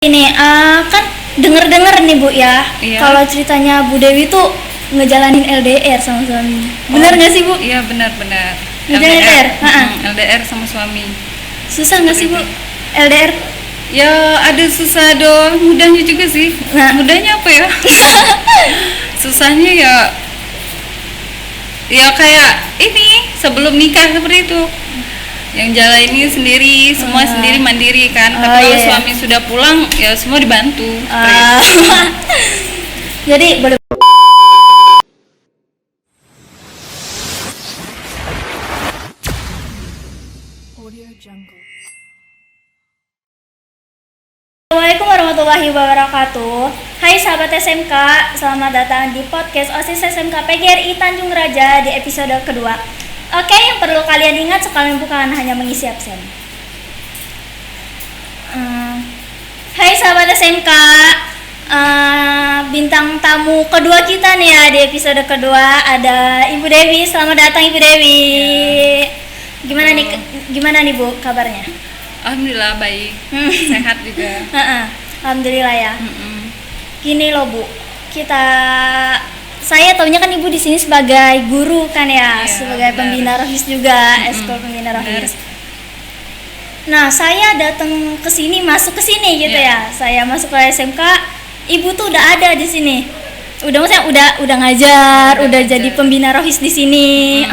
Ini kan denger-denger nih Bu ya, Iya. kalau ceritanya Bu Dewi tuh ngejalanin LDR sama suami. Bener nggak sih Bu? Iya benar-benar. Ngejalanin LDR? LDR sama suami. Susah nggak sih Bu Seperti LDR? Ya ada susah dong, mudahnya juga sih. Nah. Mudahnya apa ya? Susahnya ya kayak ini sebelum nikah seperti itu. Yang jalani sendiri, semua sendiri mandiri kan. Tapi kalau iya. suami sudah pulang, ya semua dibantu. Jadi boleh. Assalamualaikum warahmatullahi wabarakatuh. Hai sahabat SMK, selamat datang di podcast OSIS SMK PGRI Tanjung Raja di episode kedua. Oke, yang perlu kalian ingat sekalian bukan hanya mengisi absen. Hai sahabat SMK, bintang tamu kedua kita nih ya di episode kedua ada Ibu Dewi. Selamat datang Ibu Dewi. Gimana nih Bu kabarnya? Alhamdulillah baik, sehat juga. Alhamdulillah ya. Gini loh Bu, saya taunya kan Ibu di sini sebagai guru kan ya, Iya, sebagai benar. pembina rohis juga, eskul pembina rohis. Nah, saya datang ke sini, masuk ke sini gitu Iya. ya. Saya masuk ke SMK, Ibu tuh udah ada di sini. Maksudnya udah ngajar, udah jadi ngajar. pembina rohis di sini.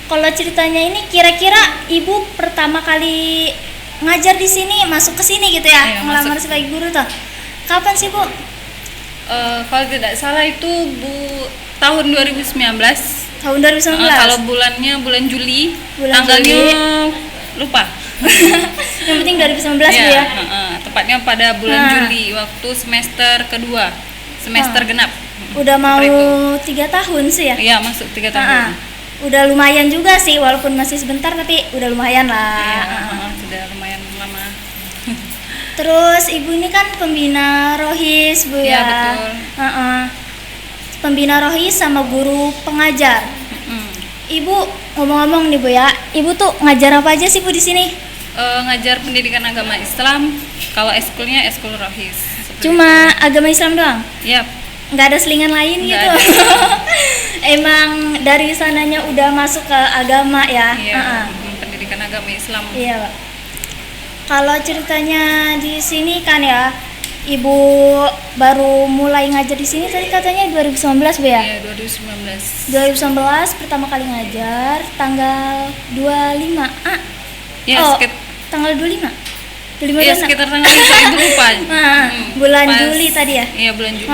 Kalau ceritanya ini kira-kira Ibu pertama kali ngajar di sini, masuk ke sini gitu ya, Iya, ngelamar masuk. sebagai guru tuh. Kapan sih Bu? Kalau tidak salah itu tahun 2019. Tahun 2019. Kalau bulannya bulan Juli, Bulan tanggalnya Juli. lupa. Yang penting 2019 Bu ya. Tepatnya pada bulan Juli waktu semester kedua, semester genap. Udah mau Seperti 3 tahun sih ya. Iya, masuk 3 tahun. Udah lumayan juga sih, walaupun masih sebentar tapi udah lumayan lah. Iya, sudah lumayan lama. Terus Ibu ini kan pembina rohis Bu Iya, ya. betul. Pembina rohis sama guru pengajar. Mm-mm. Ibu ngomong-ngomong nih Bu ya, Ibu tuh ngajar apa aja sih Bu di sini? Ngajar pendidikan agama Islam, kalau eskulnya eskul rohis. Seperti Cuma agama Islam doang? itu. Iya. Nggak ada selingan lain Nggak gitu? Emang dari sananya udah masuk ke agama ya? Iya, pendidikan agama Islam. Iya Pak. Kalau ceritanya di sini kan ya, Ibu baru mulai ngajar di sini tadi katanya 2019 Bu ya? Iya, 2019. 2019 pertama kali ngajar tanggal 25. Ya, Tanggal 25. 25 Iya, bulan. sekitar tanggal itu lupa. Bulan Juli tadi ya? Iya, bulan Juli.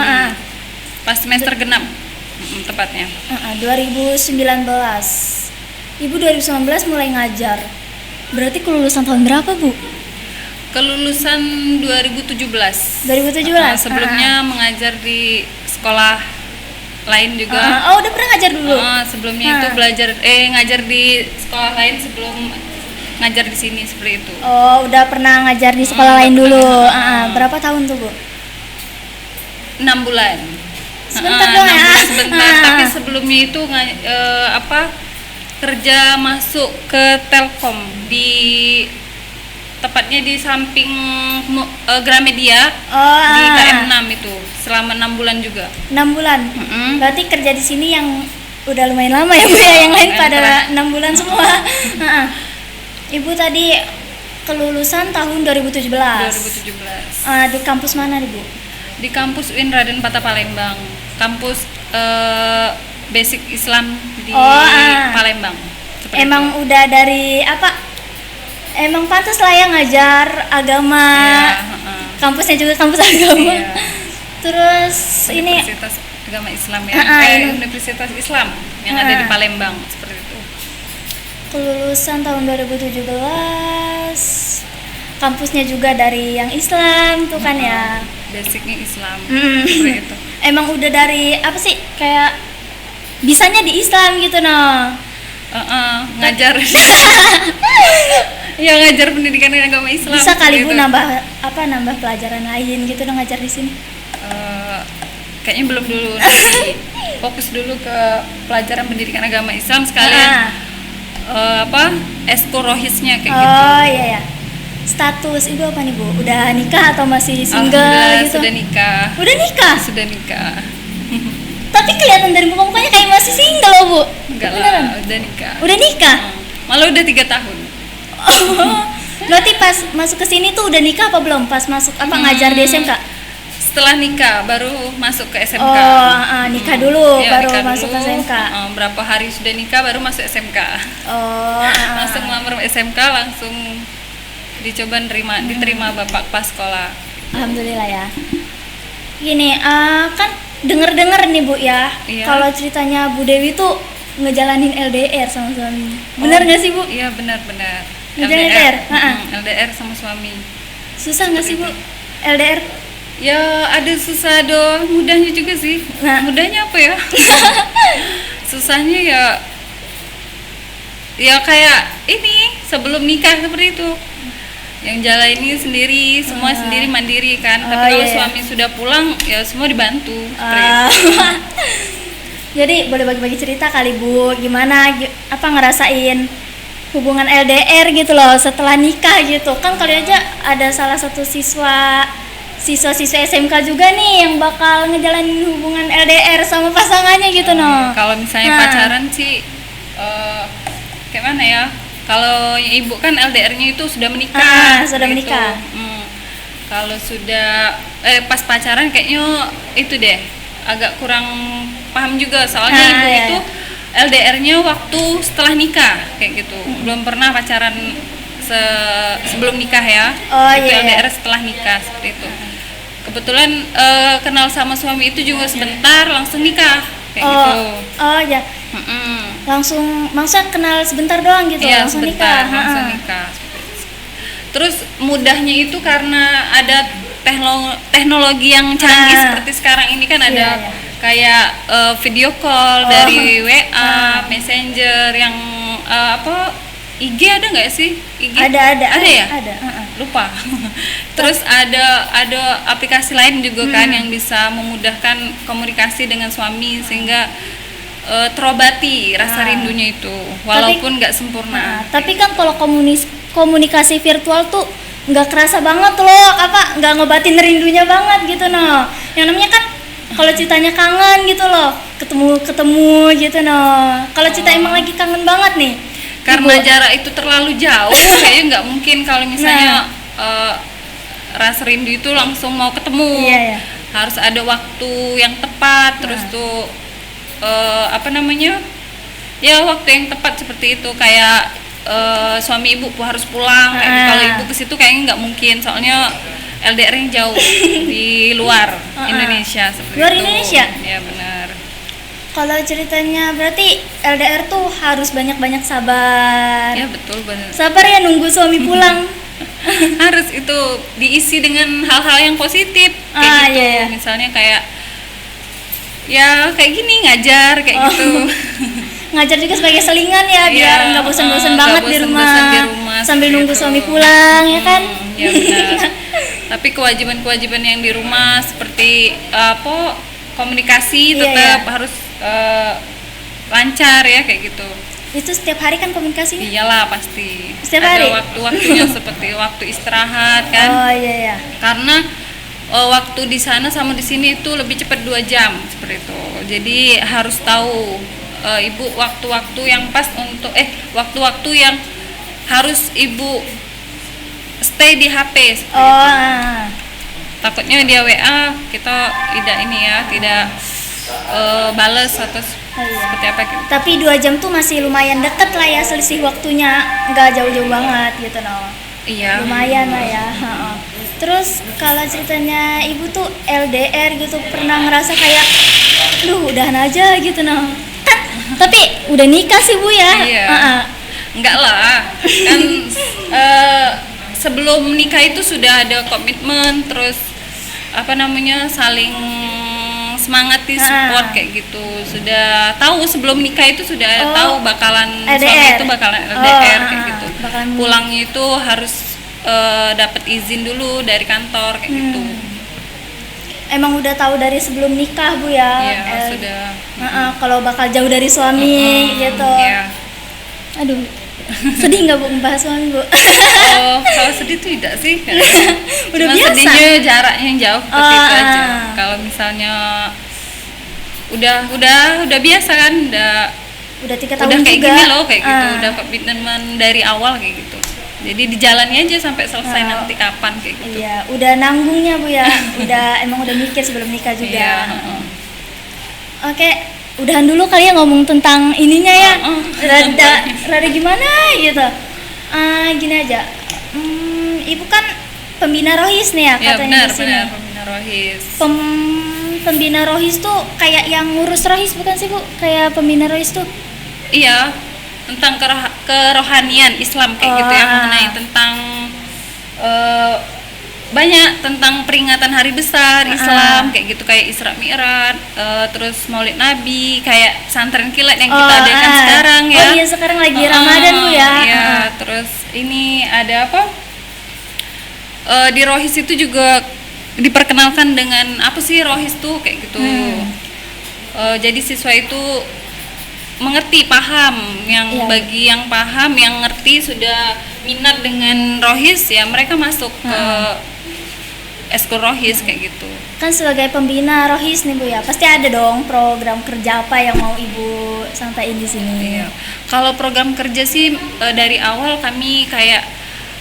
Pas semester genap, tepatnya. 2019. Ibu 2019 mulai ngajar. Berarti kelulusan tahun berapa Bu? Kelulusan 2017. 2017. Sebelumnya mengajar di sekolah lain juga. Oh, udah pernah ngajar dulu? Sebelumnya itu ngajar di sekolah lain sebelum ngajar di sini seperti itu. Oh, udah pernah ngajar di sekolah lain dulu. Berapa tahun tuh Bu? 6 bulan. Sebentar 6 doang ya. bulan sebentar. Tapi sebelumnya itu kerja masuk ke Telkom tepatnya di samping Gramedia di KM 6 itu selama 6 bulan juga. 6 bulan. Berarti kerja di sini yang udah lumayan lama ya Bu ya, yang lain pada 6 bulan semua. Ibu tadi kelulusan tahun 2017. 2017. Di kampus mana nih Bu? Di kampus UIN Raden Patah Palembang. Kampus Basic Islam di Palembang. Seperti Emang itu. udah dari apa? Emang pantas lah ya ngajar agama. Kampusnya juga kampus agama. Iya. Terus ini Universitas Agama Islam ya. Universitas Islam yang ada di Palembang seperti itu. kelulusan tahun 2017. Kampusnya juga dari yang Islam tuh kan ya. Basicnya Islam seperti itu. Emang udah dari apa sih? Kayak bisanya di Islam gitu no. Ngajar. Ya ngajar pendidikan agama Islam. Bisa kali Bu seperti itu. nambah pelajaran lain gitu no ngajar di sini. Kayaknya belum dulu. Nanti fokus dulu ke pelajaran pendidikan agama Islam sekalian eskul rohisnya kayak gitu. Oh iya ya. status ibu apa nih Bu? Udah nikah atau masih single Alhamdulillah gitu? sudah nikah. Udah nikah? Sudah nikah. Tapi kelihatan dari muka-mukanya kayak masih single loh Bu. Enggak Beneran? lah, udah nikah. Udah nikah? Malah udah 3 tahun. Berarti pas masuk ke sini tuh udah nikah apa belum? Pas masuk apa ngajar di SMK? Setelah nikah baru masuk ke SMK. Nikah dulu Iya, baru nikah masuk dulu. ke SMK. Berapa hari sudah nikah baru masuk SMK. Langsung ngelamar SMK, langsung dicoba diterima bapak pas sekolah. Alhamdulillah ya. Gini, kan denger-denger nih Bu ya, Iya. kalau ceritanya Bu Dewi tuh ngejalanin LDR sama suami. Bener nggak sih Bu? Iya benar-benar. Ngejalanin LDR? LDR sama suami. Susah nggak sih Bu LDR? Ya ada susah mudahnya juga sih. Nah. Mudahnya apa ya? Susahnya ya kayak ini sebelum nikah seperti itu. Yang jalani sendiri, semua sendiri mandiri kan. Tapi kalau iya. suami sudah pulang ya semua dibantu. Seperti Ah. itu. Jadi boleh bagi-bagi cerita kali Bu, gimana apa ngerasain hubungan LDR gitu loh setelah nikah gitu. Kan kali aja ada salah satu siswa-siswa SMK juga nih yang bakal ngejalanin hubungan LDR sama pasangannya gitu no. Kalau misalnya Nah. pacaran sih kayak mana ya? Kalau ibu kan LDR-nya itu sudah menikah. Sudah gitu. menikah. Kalau sudah pas pacaran kayaknya itu deh agak kurang paham juga soalnya ibu iya, itu LDR-nya waktu setelah nikah kayak gitu. Belum pernah pacaran sebelum nikah ya. Itu Iya. LDR setelah nikah seperti itu. Kebetulan kenal sama suami itu juga sebentar langsung nikah kayak gitu. Ya. Maksudnya kenal sebentar doang gitu, Iya, langsung sebentar, nikah. langsung nikah. Terus mudahnya itu karena ada teknologi yang canggih seperti sekarang ini kan ada Iya. kayak video call dari WA, Messenger yang IG ada nggak sih? IG? Ada ya? Ada. Lupa. Terus ada aplikasi lain juga kan yang bisa memudahkan komunikasi dengan suami sehingga terobati rasa rindunya itu walaupun nggak sempurna. Tapi kan kalau komunikasi virtual tuh nggak kerasa banget loh, nggak ngobatin rindunya banget gitu no. Yang namanya kan kalau ceritanya kangen gitu loh, ketemu gitu no. Kalau cerita emang lagi kangen banget nih, Karena jarak itu terlalu jauh, kayaknya nggak mungkin kalau misalnya rasa rindu itu langsung mau ketemu. Iya. Harus ada waktu yang tepat, terus tuh ya waktu yang tepat seperti itu kayak suami ibu harus pulang. Kalau ibu ke situ kayaknya nggak mungkin, soalnya LDR-nya jauh di luar Indonesia seperti Luar itu. Indonesia? Ya benar. Kalau ceritanya berarti LDR tuh harus banyak-banyak sabar. Ya betul benar. Sabar ya nunggu suami pulang. Harus itu diisi dengan hal-hal yang positif kayak gitu. Iya. Misalnya kayak gini ngajar kayak gitu. Ngajar juga sebagai selingan ya biar nggak bosan-bosan banget di rumah sambil nunggu suami pulang ya kan. Ya benar. Tapi kewajiban-kewajiban yang di rumah seperti komunikasi tetap harus lancar ya kayak gitu. Itu setiap hari kan komunikasinya? Iyalah pasti. Setiap ada hari? waktu-waktunya seperti waktu istirahat kan. Iya. Karena waktu di sana sama di sini itu lebih cepat 2 jam seperti itu. Jadi harus tahu ibu waktu-waktu yang pas untuk waktu-waktu yang harus ibu stay di HP seperti itu. Takutnya dia WA kita tidak balas atau seperti apa gitu. Tapi 2 jam tuh masih lumayan deket lah ya selisih waktunya, nggak jauh-jauh banget gitu no. Iya. Lumayan lah ya. Terus kalau ceritanya ibu tuh LDR gitu pernah ngerasa kayak, udahan aja gitu no. Kan tapi udah nikah sih Bu ya. Iya. Enggak lah. Kan sebelum nikah itu sudah ada komitmen, terus saling semangati support kayak gitu. Sudah tahu sebelum nikah itu sudah tahu bakalan LDR. suami itu bakalan LDR kayak gitu. Bakalan Pulangnya itu harus dapat izin dulu dari kantor kayak gitu. Emang udah tahu dari sebelum nikah Bu ya. Iya, sudah. Kalau bakal jauh dari suami gitu. Iya. Aduh, Sedih nggak Bu membahas suami Bu? Oh, kalau sedih tuh tidak sih. Udah Cuma biasa. sedihnya jaraknya yang jauh seperti itu aja. Ah. Kalau misalnya udah biasa kan, Udah 3 udah tahun kayak juga. gini loh kayak gitu, Ah. udah komitmen dari awal kayak gitu. Jadi dijalani aja sampai selesai Ah. nanti kapan kayak gitu. Iya, udah nanggungnya Bu ya. Emang udah mikir sebelum nikah juga. Iya, heeh. Oke, udahan dulu kali ya ngomong tentang ininya ya. Boleh. Rada gimana gitu. Gini aja. Ibu kan pembina Rohis nih ya Ya katanya benar, di sini. benar pembina Rohis. Pembina Rohis tuh kayak yang ngurus Rohis bukan sih Bu? Kayak pembina Rohis tuh. Iya, tentang kerohanian Islam kayak gitu ya, mengenai tentang banyak tentang peringatan hari besar Islam kayak gitu, kayak Isra Mi'raj, terus Maulid Nabi, kayak pesantren kilat yang kita adakan sekarang ya. Oh iya, sekarang lagi Ramadan Bu ya. Iya, terus ini ada apa? Di Rohis itu juga diperkenalkan dengan apa sih Rohis tuh kayak gitu. Jadi siswa itu mengerti, paham, yang Iya. bagi yang paham, yang ngerti, sudah minat dengan Rohis ya, mereka masuk ke eskul Rohis kayak gitu. Kan sebagai pembina Rohis nih Bu ya, pasti ada dong program kerja apa yang mau Ibu sampaikan di sini. Iya. Kalau program kerja sih dari awal kami kayak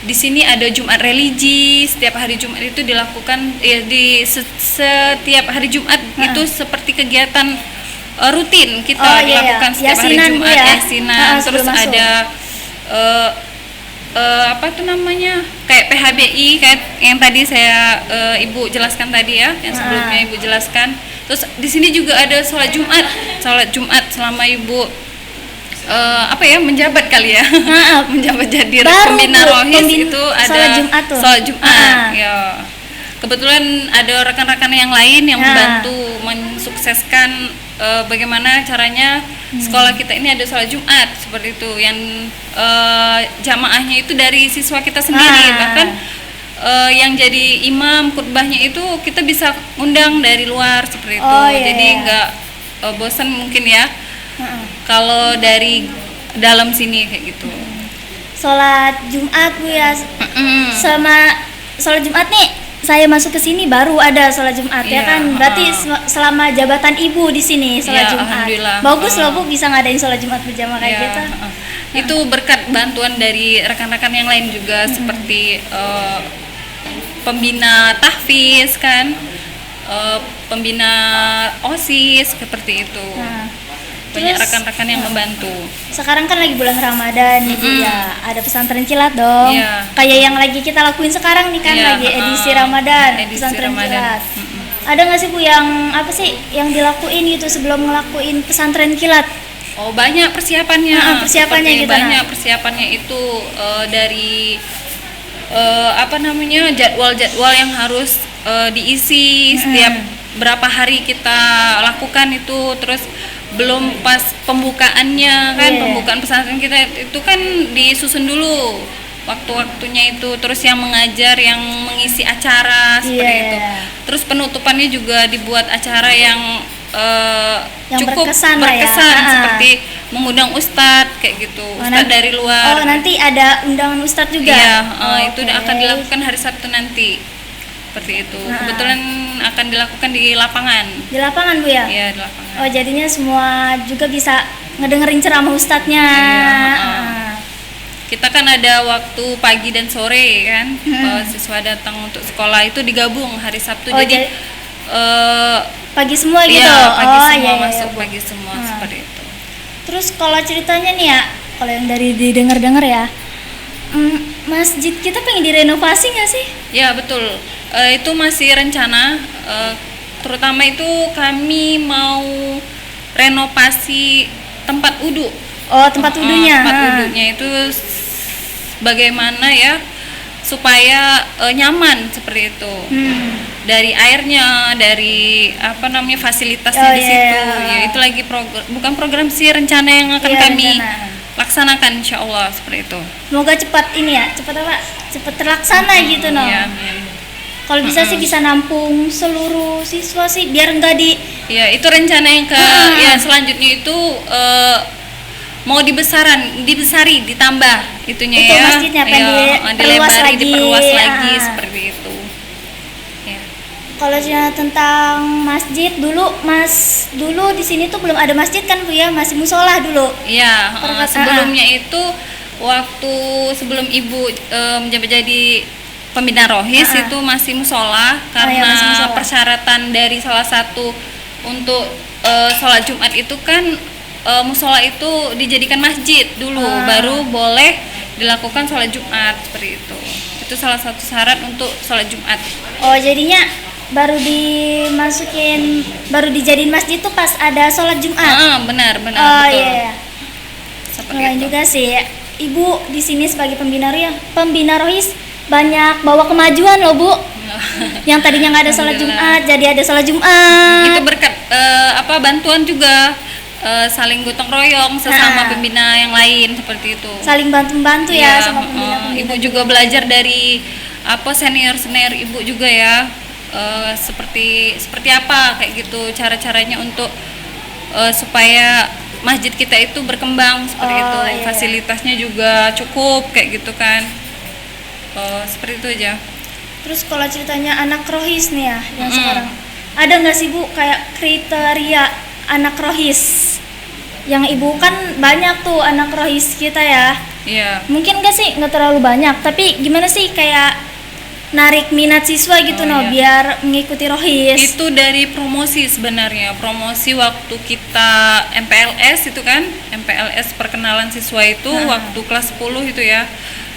di sini ada Jumat religi, setiap hari Jumat itu dilakukan ya, di setiap hari Jumat itu seperti kegiatan rutin kita dilakukan setiap Yasinan, hari Bu, Jumat, ya? yasinan, terus sebelum masuk. ada apa tuh namanya, kayak PHBI kayak yang tadi saya Ibu jelaskan tadi ya, yang sebelumnya Ibu jelaskan. Terus di sini juga ada sholat Jumat selama Ibu apa ya, menjabat kali ya. Menjabat jadi Baru, pembina Bu, Rohis itu ada sholat Jumat tuh. sholat Jumat ya. Kebetulan ada rekan-rekan yang lain yang membantu mensukseskan bagaimana caranya sekolah kita ini ada sholat Jumat seperti itu, yang jamaahnya itu dari siswa kita sendiri, bahkan yang jadi imam khutbahnya itu kita bisa undang dari luar seperti itu. Jadi nggak bosan mungkin ya kalau dari dalam sini kayak gitu. Sholat Jumat Bu ya. Sama sholat Jumat nih saya masuk ke sini baru ada sholat Jumat ya kan. Berarti selama jabatan Ibu di sini sholat Jumat. Alhamdulillah. Bagus loh Bu bisa ngadain sholat Jumat berjamaah kayak gitu. Itu berkat bantuan dari rekan-rekan yang lain juga, seperti pembina tahfiz kan, pembina OSIS seperti itu. Banyak Terus, rekan-rekan yang membantu. Sekarang kan lagi bulan Ramadan nih Bu ya. Ada pesantren kilat dong. Iya. Kayak yang lagi kita lakuin sekarang nih kan, Iya, lagi edisi Ramadan, edisi pesantren Ramadan. kilat. Ada nggak sih Bu yang apa sih yang dilakuin gitu sebelum ngelakuin pesantren kilat? Oh, banyak persiapannya. Persiapannya Seperti gitu, banyak persiapannya itu dari apa namanya, jadwal-jadwal yang harus diisi setiap berapa hari kita lakukan itu. Terus belum pas pembukaannya kan, pembukaan pesantren kita itu kan disusun dulu waktu-waktunya itu, terus yang mengajar, yang mengisi acara seperti itu. Terus penutupannya juga dibuat acara yang cukup berkesan lah ya. Seperti mengundang ustadz kayak gitu, ustadz dari luar. Oh, nanti ada undangan ustadz juga. Iya, itu akan dilakukan hari Sabtu nanti. Seperti itu. Kebetulan akan dilakukan di lapangan. Di lapangan Bu ya? Iya, di lapangan. Oh, jadinya semua juga bisa ngedengerin ceramah ustadznya. Iya, kita kan ada waktu pagi dan sore kan, siswa datang untuk sekolah itu digabung hari Sabtu. Jadi pagi semua gitu. Iya, pagi semua iya, masuk Bu. pagi semua seperti itu. Terus kalau ceritanya nih ya, kalau yang dari didengar-dengar ya, masjid kita pengen direnovasi nggak sih? Ya betul, itu masih rencana, terutama itu kami mau renovasi tempat wudhu. Oh, tempat wudhunya. Tempat wudhunya itu bagaimana ya supaya nyaman seperti itu. Dari airnya, dari apa namanya, fasilitasnya di situ. Ya, itu lagi bukan program sih, rencana yang akan kami laksanakan insya Allah seperti itu. Semoga cepat ini ya, cepat apa? Cepat terlaksana gitu no. Iya, kalau bisa sih bisa nampung seluruh siswa sih biar enggak di. Ya, itu rencana yang ya selanjutnya itu mau dibesari, ditambah itunya Itu ya. masjidnya pengen Iya, diperluas dilebari, lagi. diperluas lagi Ah. seperti itu. Ya. Kalau cerita tentang masjid dulu di sini tuh belum ada masjid kan Bu ya, masih musola dulu. Iya, Perkataan. sebelumnya itu waktu sebelum Ibu menjabat jadi pembina rohis itu masih musola karena masih musola. persyaratan dari salah satu untuk sholat Jumat itu kan musola itu dijadikan masjid dulu, baru boleh dilakukan sholat Jumat seperti itu. Itu salah satu syarat untuk sholat Jumat. Oh, jadinya baru dijadiin masjid tuh pas ada sholat Jumat. Benar Oh betul. iya. Seperti Keren itu. juga sih. Ibu di sini sebagai pembina rohis banyak bawa kemajuan loh Bu. Yang tadinya nggak ada sholat Alhamdulillah. Jumat, jadi ada sholat Jumat. Itu berkat bantuan juga, saling gotong royong sesama pembina yang lain seperti itu. Saling bantu-bantu ya sama pembina. Ibu juga belajar dari senior ibu juga ya, seperti apa kayak gitu cara-caranya untuk supaya masjid kita itu berkembang seperti itu. Iya. Fasilitasnya juga cukup kayak gitu kan. Seperti itu aja. Terus kalau ceritanya anak rohis nih ya yang sekarang, ada nggak sih Bu kayak kriteria anak rohis? Yang Ibu kan banyak tuh anak rohis kita ya. Iya. Mungkin nggak sih, nggak terlalu banyak, tapi gimana sih kayak narik minat siswa gitu Iya. biar mengikuti rohis. Itu dari promosi sebenarnya, promosi waktu kita MPLS itu kan, MPLS perkenalan siswa itu waktu kelas 10 itu ya.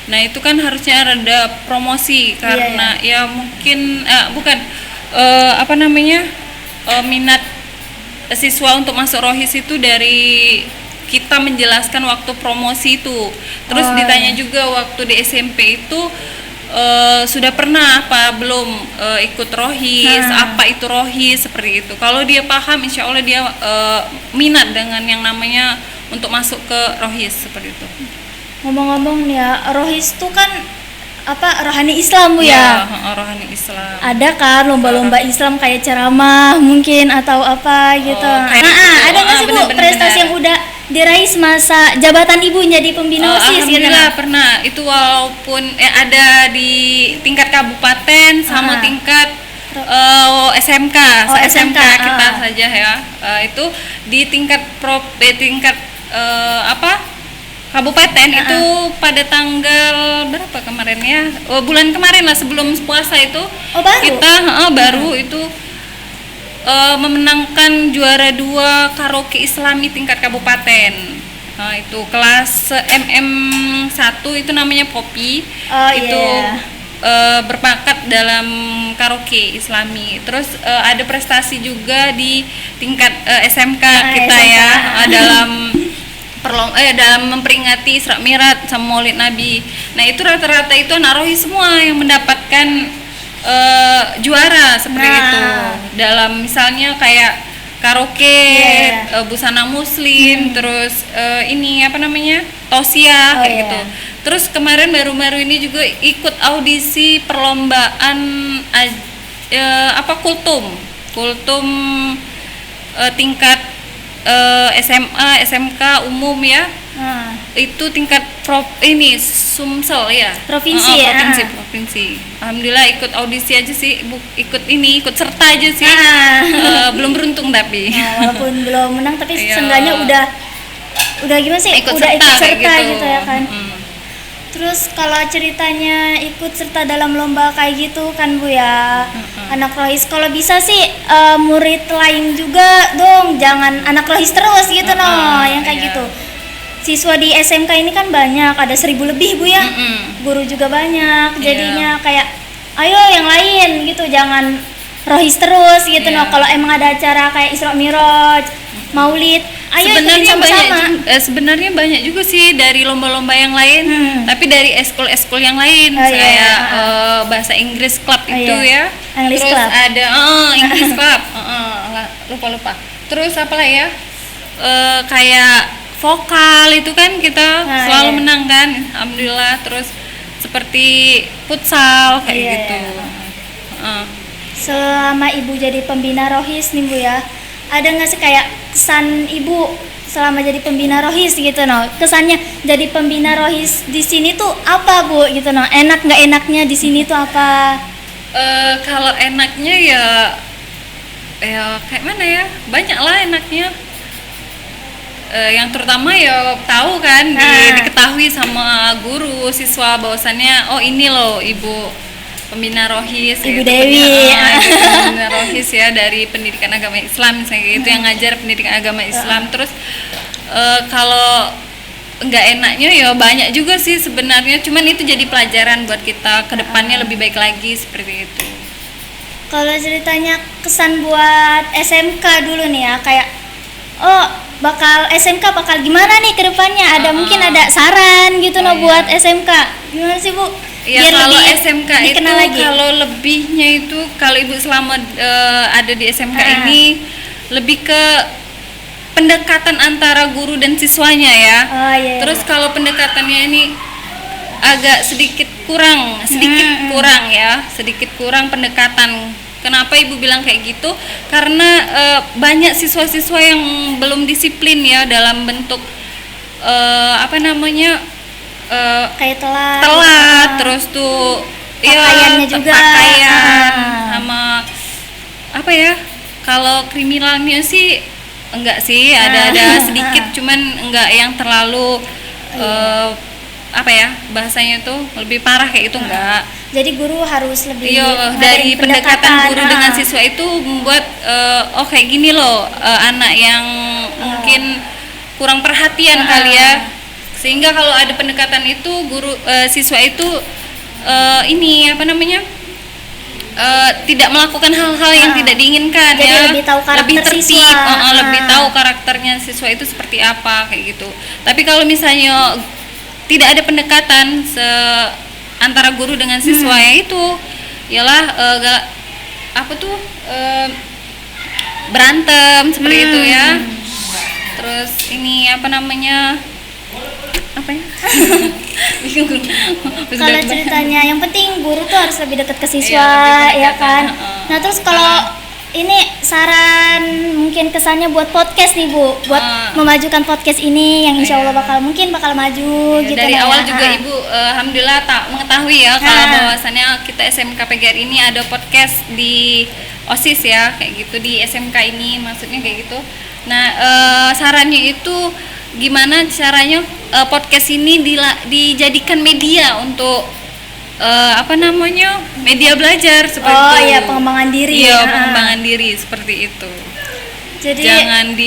Nah itu kan harusnya ada promosi karena ya mungkin minat siswa untuk masuk rohis itu dari kita menjelaskan waktu promosi itu. Terus ditanya juga waktu di SMP itu sudah pernah apa belum ikut rohis, apa itu rohis seperti itu. Kalau dia paham, insya Allah dia minat dengan yang namanya untuk masuk ke rohis seperti itu. Ngomong-ngomong nih ya, rohis tuh kan rohani Islam Bu ya. Rohani Islam. Ada kan lomba-lomba Islam kayak ceramah mungkin atau apa gitu. Kayak gitu. Ada nggak sih Bu Bener-bener. prestasi yang udah diraih semasa jabatan Ibu jadi pembina OSIS gitu? Alhamdulillah pernah. Itu walaupun ada di tingkat kabupaten sama tingkat SMK, SMK, kita saja ya. Itu di tingkat kabupaten itu pada tanggal berapa kemarin ya? Bulan kemarin lah sebelum puasa itu. Baru? Kita baru itu memenangkan juara 2 karaoke Islami tingkat kabupaten. Itu kelas MM1 itu namanya Popi. Itu berpangkat dalam karaoke Islami. Terus ada prestasi juga di tingkat SMK kita SMK. ya, dalam memperingati Isra Mi'raj sama Maulid Nabi. Nah itu rata-rata itu anak rohis semua yang mendapatkan juara seperti itu. Dalam misalnya kayak karaoke, busana muslim, terus tausiah kayak gitu. Terus kemarin baru-baru ini juga ikut audisi perlombaan kultum tingkat SMA, SMK umum ya. Itu tingkat Sumsel ya. Provinsi Provinsi. Alhamdulillah ikut audisi aja sih, ikut serta aja sih. Belum beruntung tapi. Walaupun belum menang tapi Iya. seenggaknya udah gimana sih? Ikut udah ikut serta serta kayak gitu ya kan. Terus kalau ceritanya ikut serta dalam lomba kayak gitu kan Bu ya, anak rohis kalau bisa sih murid lain juga dong, jangan anak rohis terus gitu yang kayak gitu. Siswa di SMK ini kan banyak, ada 1.000 lebih Bu ya, guru juga banyak, jadinya kayak ayo yang lain gitu, jangan rohis terus gitu Kalau emang ada acara kayak Isra Mi'raj, Maulid, ayo ikutin sama-sama. Sebenarnya banyak juga sih dari lomba-lomba yang lain, tapi dari eskul-eskul yang lain kayak bahasa Inggris club itu ya. English Terus club. ada English club. Lupa. Terus apa lah ya? Kayak vokal itu kan kita selalu menang kan, alhamdulillah. Terus seperti futsal kayak gitu. Selama Ibu jadi pembina rohis nih Bu ya, ada nggak sih kayak kesan Ibu selama jadi pembina rohis gitu no. Kesannya jadi pembina rohis di sini tuh apa Bu gitu no. Enak nggak enaknya di sini tuh apa? Kalau enaknya ya kayak mana ya? Banyak lah enaknya. Yang terutama ya tahu kan diketahui sama guru siswa bahwasannya oh ini loh ibu pembina rohis, Ibu gitu, Dewi, pembina rohis ya dari pendidikan agama Islam misalnya gitu yang ngajar pendidikan agama Islam. Terus kalau nggak enaknya ya banyak juga sih sebenarnya, cuman itu jadi pelajaran buat kita kedepannya lebih baik lagi seperti itu. Kalau ceritanya kesan buat SMK dulu nih ya, kayak oh bakal SMK bakal gimana nih ke depannya? Ada mungkin ada saran gitu no buat SMK. Gimana sih Bu? Ya Biar kalau lebih SMK itu lagi. Kalau lebihnya itu kalau Ibu selama ada di SMK ini lebih ke pendekatan antara guru dan siswanya ya. Oh, iya. Terus kalau pendekatannya ini agak sedikit kurang ya, sedikit kurang pendekatan. Kenapa Ibu bilang kayak gitu? Karena banyak siswa-siswa yang belum disiplin ya dalam bentuk Kayak telat. Terus tuh Pakaiannya juga. pakaian sama apa ya? Kalau kriminalnya sih enggak sih, ada sedikit, cuman enggak yang terlalu bahasanya tuh lebih parah kayak itu enggak. Jadi guru harus lebih dari pendekatan guru dengan siswa itu membuat kayak gini loh anak yang mungkin kurang perhatian kali ya, sehingga kalau ada pendekatan itu guru siswa itu tidak melakukan hal-hal yang tidak diinginkan. Jadi ya lebih tahu karakter lebih tertib, siswa. Lebih tahu karakternya siswa itu seperti apa kayak gitu. Tapi kalau misalnya tidak ada pendekatan antara guru dengan siswa ya itu ialah berantem seperti itu ya. Terus ini Kalau ceritanya yang penting guru tuh harus lebih dekat ke siswa ya kan. Nah terus kalau ini saran mungkin kesannya buat podcast nih Bu, buat memajukan podcast ini yang insya Allah bakal maju gitu. Dari ya. awal juga Ibu alhamdulillah mengetahui ya kalau bahwasannya kita SMK PGR ini ada podcast di OSIS ya kayak gitu, di SMK ini maksudnya kayak gitu. Nah sarannya itu gimana caranya podcast ini dijadikan media untuk media belajar seperti itu. Oh iya, pengembangan diri. Iya, pengembangan diri seperti itu. Jadi jangan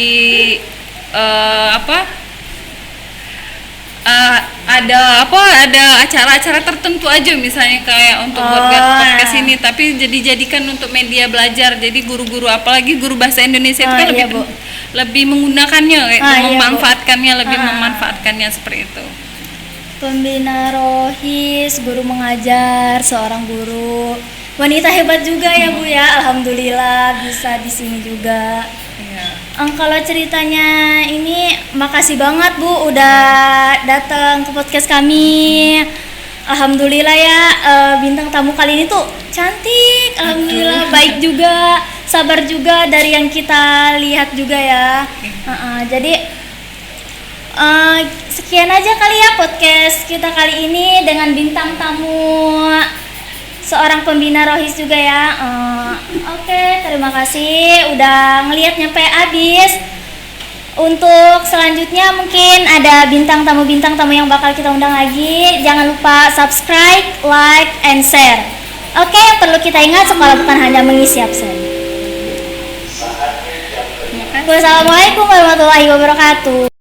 ada acara-acara tertentu aja misalnya kayak untuk buat podcast ini, tapi jadikan untuk media belajar. Jadi guru-guru apalagi guru bahasa Indonesia itu kan lebih menggunakannya memanfaatkannya seperti itu. Pembina rohis, guru mengajar, seorang guru wanita hebat juga ya Bu ya, alhamdulillah bisa di sini juga. Kalau ceritanya ini makasih banget Bu udah datang ke podcast kami. Alhamdulillah ya, bintang tamu kali ini tuh cantik, alhamdulillah baik juga, sabar juga dari yang kita lihat juga ya. Jadi sekian aja kali ya podcast kita kali ini dengan bintang tamu seorang pembina rohis juga ya. Oke, terima kasih udah ngelihat nyampe habis. Untuk selanjutnya mungkin ada bintang tamu yang bakal kita undang lagi. Jangan lupa subscribe, like, and share. Oke, yang perlu kita ingat sekolah bukan hanya mengisi absen. Wassalamualaikum warahmatullahi wabarakatuh.